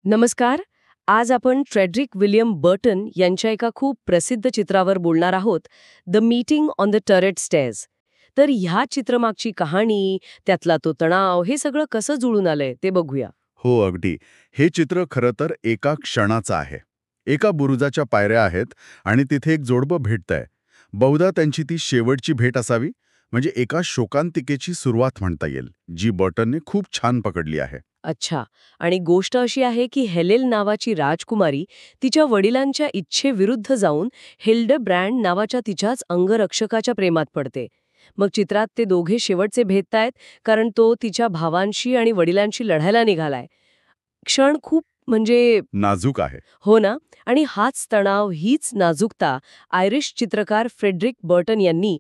नमस्कार. आज आपण फ्रेडरिक विलियम बर्टन यांच्या एका खूप प्रसिद्ध चित्रावर बोलणार आहोत, the meeting on the turret stairs. तर ह्या चित्रमागची कहाणी, त्यातला तो तणाव, हे सगळं कसं जुळून आलंय ते बघूया. हो, अगदी. हे चित्र खरं तर एका क्षणाचं आहे. एका बुरुजाच्या पायऱ्या आहेत आणि तिथे एक जोडपं भेटतंय. बहुधा त्यांची ती शेवटची भेट असावी, म्हणजे एका शोकांतिकेची सुरुवात म्हणता येईल, जी बर्टनने खूप छान पकडली आहे. अच्छा. आणि गोष्ट अशी आहे की हेलेल नावाची राजकुमारी तिच्या वडिलांच्या इच्छेविरुद्ध जाऊन हिल्डब्रँड नावाच्या तिच्याच अंगरक्षकाच्या प्रेमात पडते. मग चित्रात ते दोघे शेवटचे भेटतायत, कारण तो तिच्या भावांशी आणि वडिलांशी लढायला निघालाय. क्षण खूप म्हणजे नाजूक आहे. हो ना. आणि हाच तणाव, हीच नाजूकता आयरिश चित्रकार फ्रेडरिक बर्टन यांनी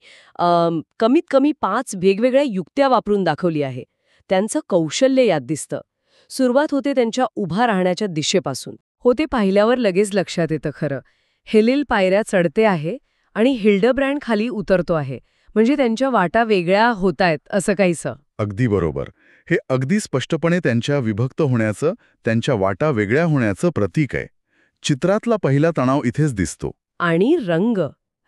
कमीत कमी 5 वेगवेगळ्या युक्त्या वापरून दाखवली आहे. त्यांचं कौशल्य यात दिसतं. सुरुवात होते त्यांच्या उभा राहण्याच्या दिशेपासून. हो, ते पाहिल्यावर लगेच लक्षात येतं खरं. हेलिल पायऱ्या चढते आहे आणि हिल्डब्रँड खाली उतरतो आहे. म्हणजे त्यांच्या वाटा वेगळ्या होतायत असं काहीसं. अगदी बरोबर. हे अगदी स्पष्टपणे त्यांच्या विभक्त होण्याचं, त्यांच्या वाटा वेगळ्या होण्याचं प्रतीक आहे. चित्रातला पहिला तणाव इथेच दिसतो. आणि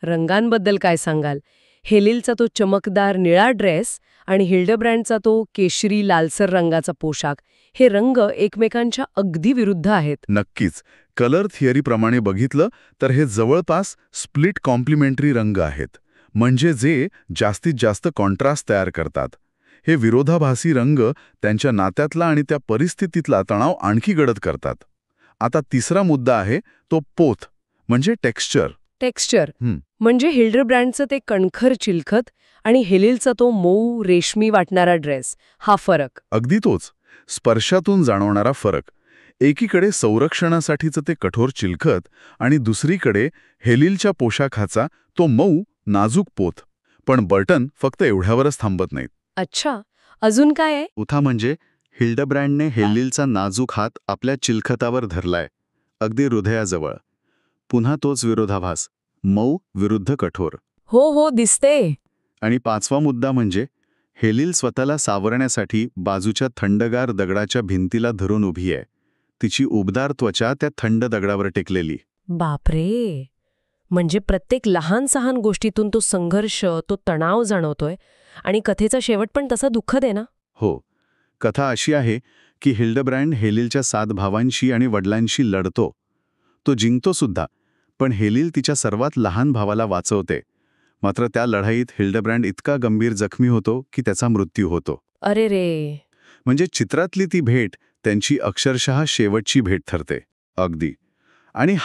रंगांबद्दल काय सांगाल? हेलिलचा तो चमकदार निळा ड्रेस आणि हिल्डब्रँडचा तो केशरी लालसर रंगाचा पोशाख, हे रंग एकमेकांच्या अगदी विरुद्ध आहेत. नक्कीच. कलर थिअरीप्रमाणे बघितलं तर हे जवळपास स्प्लिट कॉम्प्लिमेंटरी रंग आहेत, म्हणजे जे जास्तीत जास्त कॉन्ट्रास्ट तयार करतात. हे विरोधाभासी रंग त्यांच्या नात्यातला आणि त्या परिस्थितीतला तणाव आणखी गडद करतात. आता तिसरा मुद्दा आहे तो पोत, म्हणजे टेक्स्चर. टेक्स्चर म्हणजे हिल्डब्रँडचं ते कणखर चिलखत आणि हेलिलचा तो मऊ रेशमी वाटणारा ड्रेस, हा फरक. अगदी तोच. स्पर्शातून जाणवणारा फरक. एकीकडे संरक्षणासाठीचं ते कठोर चिलखत आणि दुसरीकडे हेलिलच्या पोशाखाचा तो मऊ, नाजूक पोत. पण बर्टन फक्त एवढ्यावरच थांबत नाहीत. अच्छा, अजून काय आहे? उथा म्हणजे हिल्डब्रँडने हेलिलचा नाजूक हात आपल्या चिलखतावर धरलाय, अगदी हृदयाजवळ. पुन्हा तोच विरोधाभास, मऊ विरुद्ध कठोर. हो, दिसते. आणि पाचवा मुद्दा म्हणजे हेलिल स्वतःला सावरण्यासाठी बाजूच्या थंडगार दगडाच्या भिंतीला धरून उभी आहे. तिची उबदार त्वचा त्या थंड दगडावर टेकलेली. बापरे. म्हणजे प्रत्येक लहान सहान गोष्टीतून तो संघर्ष, तो तणाव जाणवतोय. आणि कथेचा शेवट पण तसा दुःखद आहे ना? हो. कथा अशी आहे की हिल्डब्रँड हेलिलच्या 7 भावांशी आणि वडिलांशी लढतो. तो जिंकतो सुद्धा, पण हेलिल तिच्या सर्वात लहान भावाला वाचवते. मात्र त्या लढाईत हिल्डब्रँड इतका गंभीर जखमी होतो की त्याचा मृत्यू होतो. अरे रे. म्हणजे चित्रातली ती भेट त्यांची अक्षरशः शेवटची भेट ठरते. अगदी. आणि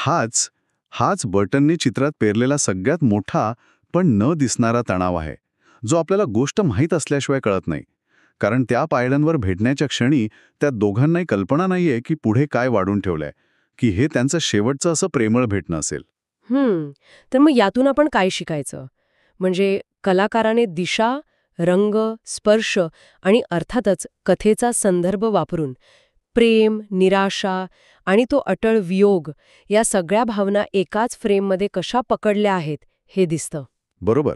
हाच बर्टनने चित्रात पेरलेला सगळ्यात मोठा पण न दिसणारा तणाव आहे, जो आपल्याला गोष्ट माहीत असल्याशिवाय कळत नाही. कारण त्या पायऱ्यांवर भेटण्याच्या क्षणी त्या दोघांनाही कल्पना नाहीये की पुढे काय वाढून ठेवलंय, की हे त्यांचं शेवटचं असं प्रेमळ भेटणं असेल. तर मग यातून आपण काय शिकायचं? म्हणजे कलाकाराने दिशा, रंग, स्पर्श आणि अर्थातच कथेचा संदर्भ वापरून प्रेम, निराशा आणि तो अटळ वियोग या सगळ्या भावना एकाच फ्रेममध्ये कशा पकडल्या आहेत हे दिसतं. बरोबर.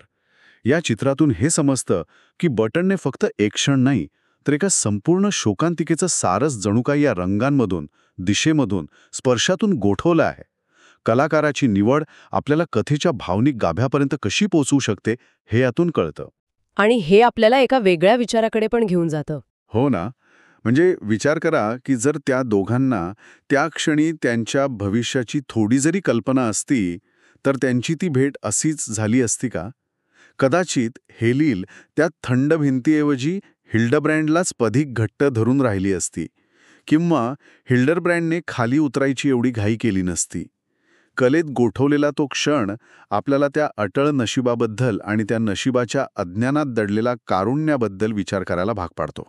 या चित्रातून हे समजतं की बर्टनने फक्त एक क्षण नाही, तर एका संपूर्ण शोकांतिकेचं सारस जणू काही या रंगांमधून, दिशेमधून, स्पर्शातून गोठवलं आहे. कलाकाराची निवड आपल्याला कथेच्या भावनिक गाभ्यापर्यंत कशी पोचवू शकते हे यातून कळतं. आणि हे आपल्याला एका वेगळ्या विचाराकडे पण घेऊन जातं. हो ना. म्हणजे विचार करा की जर त्या दोघांना त्या क्षणी त्यांच्या भविष्याची थोडी जरी कल्पना असती, तर त्यांची ती भेट अशीच झाली असती का? कदाचित हेलिल त्या थंड भिंतीऐवजी हिल्डब्रँडलाच अधिक घट्ट धरून राहिली असती, किंवा हिल्डब्रँडने खाली उतरायची एवढी घाई केली नसती. कलेत गोठवलेला तो क्षण आपल्याला त्या अटळ नशिबाबद्दल आणि त्या नशिबाच्या अज्ञानात दडलेला कारुण्याबद्दल विचार करायला भाग पाडतो.